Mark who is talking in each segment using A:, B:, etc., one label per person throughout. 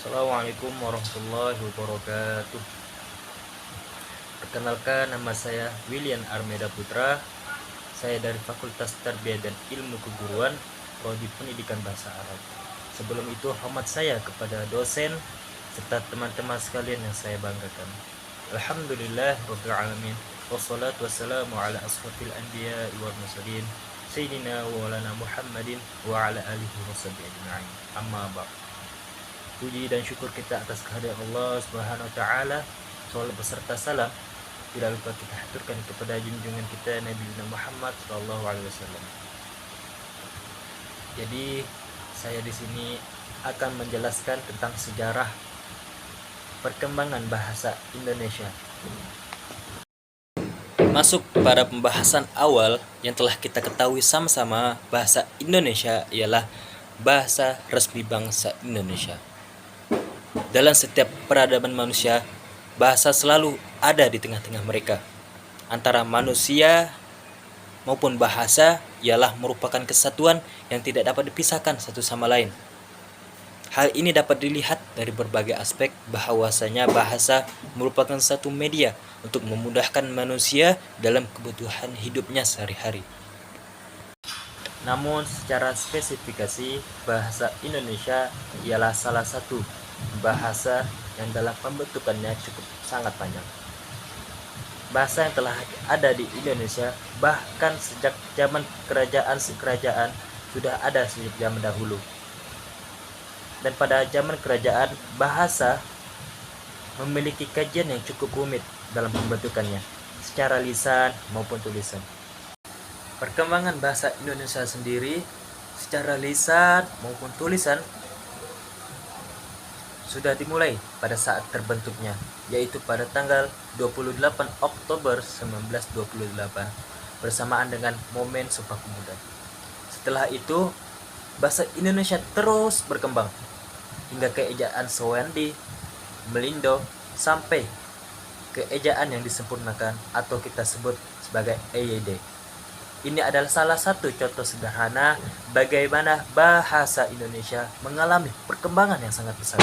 A: Assalamualaikum warahmatullahi wabarakatuh. Perkenalkan, nama saya William Armeda Putra. Saya dari Fakultas Tarbiyah dan Ilmu Keguruan, Prodi Pendidikan Bahasa Arab. Sebelum itu, hormat saya kepada dosen serta teman-teman sekalian yang saya banggakan. Alhamdulillah Rabbil Alamin. Wassalatu wassalamu ala ashrafil anbiya wal mursalin Sayyidina wa maulana Muhammadin wa ala alihi wa sahbihi ajma'in. Amma ba'd. Puji dan syukur kita atas kehadiran Allah Subhanahu wa taala. Salawat beserta salam tidak lupa kita haturkan kepada junjungan kita Nabi Muhammad sallallahu alaihi wasallam. Jadi saya di sini akan menjelaskan tentang sejarah perkembangan bahasa Indonesia. Masuk pada pembahasan awal yang telah kita ketahui sama-sama, bahasa Indonesia ialah bahasa resmi bangsa Indonesia. Dalam setiap peradaban manusia, bahasa selalu ada di tengah-tengah mereka. Antara manusia maupun bahasa ialah merupakan kesatuan yang tidak dapat dipisahkan satu sama lain. Hal ini dapat dilihat dari berbagai aspek, bahwasanya bahasa merupakan satu media untuk memudahkan manusia dalam kebutuhan hidupnya sehari-hari. Namun secara spesifikasi, bahasa Indonesia ialah salah satu bahasa yang dalam pembentukannya cukup sangat panjang. Bahasa yang telah ada di Indonesia bahkan sejak zaman kerajaan sudah ada sejak zaman dahulu. Dan pada zaman kerajaan, bahasa memiliki kajian yang cukup rumit dalam pembentukannya, secara lisan maupun tulisan. Perkembangan bahasa Indonesia sendiri secara lisan maupun tulisan sudah dimulai pada saat terbentuknya, yaitu pada tanggal 28 Oktober 1928 bersamaan dengan Momen Sumpah Pemuda. Setelah itu, bahasa Indonesia terus berkembang hingga keejaan Sewandi, Melindo, sampai keejaan yang disempurnakan atau kita sebut sebagai EYD. Ini adalah salah satu contoh sederhana bagaimana bahasa Indonesia mengalami perkembangan yang sangat besar.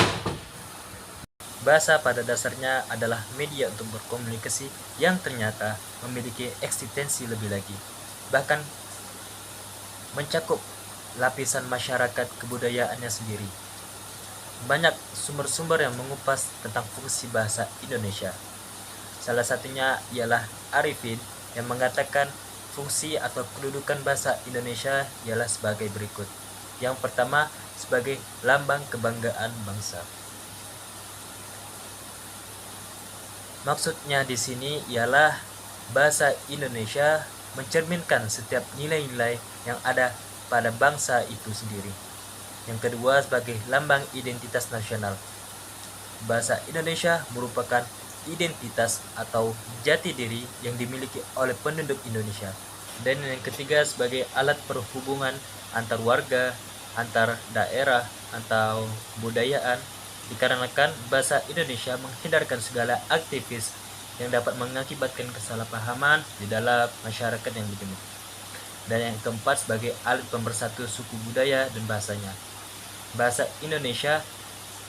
A: Bahasa pada dasarnya adalah media untuk berkomunikasi yang ternyata memiliki eksistensi lebih lagi, bahkan mencakup lapisan masyarakat kebudayaannya sendiri. Banyak sumber-sumber yang mengupas tentang fungsi bahasa Indonesia. Salah satunya ialah Arifin yang mengatakan fungsi atau kedudukan bahasa Indonesia ialah sebagai berikut. Yang pertama, sebagai lambang kebanggaan bangsa. Maksudnya di sini ialah bahasa Indonesia mencerminkan setiap nilai-nilai yang ada pada bangsa itu sendiri. Yang kedua, sebagai lambang identitas nasional. Bahasa Indonesia merupakan identitas atau jati diri yang dimiliki oleh penduduk Indonesia. Dan yang ketiga, sebagai alat perhubungan antar warga, antar daerah, atau budayaan, dikarenakan bahasa Indonesia menghindarkan segala aktivis yang dapat mengakibatkan kesalahpahaman di dalam masyarakat yang dibentuk. Dan yang keempat, sebagai alat pemersatu suku budaya dan bahasanya. Bahasa Indonesia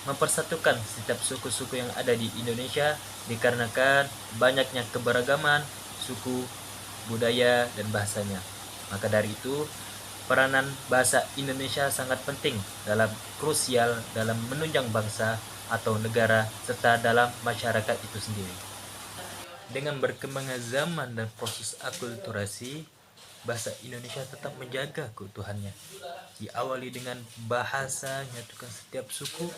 A: mempersatukan setiap suku-suku yang ada di Indonesia dikarenakan banyaknya keberagaman suku, budaya, dan bahasanya. Maka dari itu, peranan bahasa Indonesia sangat penting dalam krusial dalam menunjang bangsa atau negara serta dalam masyarakat itu sendiri. Dengan berkembangnya zaman dan proses akulturasi, bahasa Indonesia tetap menjaga keutuhannya. Diawali dengan bahasa menyatukan setiap suku,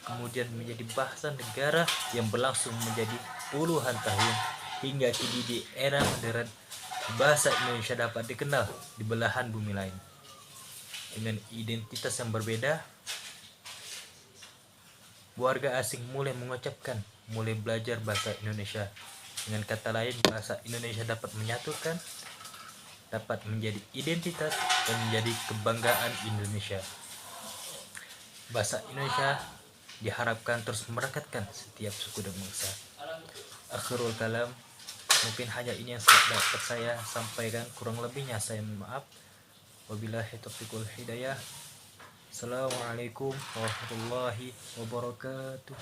A: kemudian menjadi bahasa negara yang berlangsung menjadi puluhan tahun, hingga kini di era modern bahasa Indonesia dapat dikenal di belahan bumi lain. Dengan identitas yang berbeda, warga asing mulai mengucapkan, mulai belajar bahasa Indonesia. Dengan kata lain, bahasa Indonesia dapat menyatukan, dapat menjadi identitas, dan menjadi kebanggaan Indonesia. Bahasa Indonesia diharapkan terus merekatkan setiap suku dan bangsa. Akhirul kalam, mungkin hanya ini yang dapat saya sampaikan, kurang lebihnya saya mohon maaf. Wabillahi taufiq wal hidayah. Assalamualaikum warahmatullahi wabarakatuh.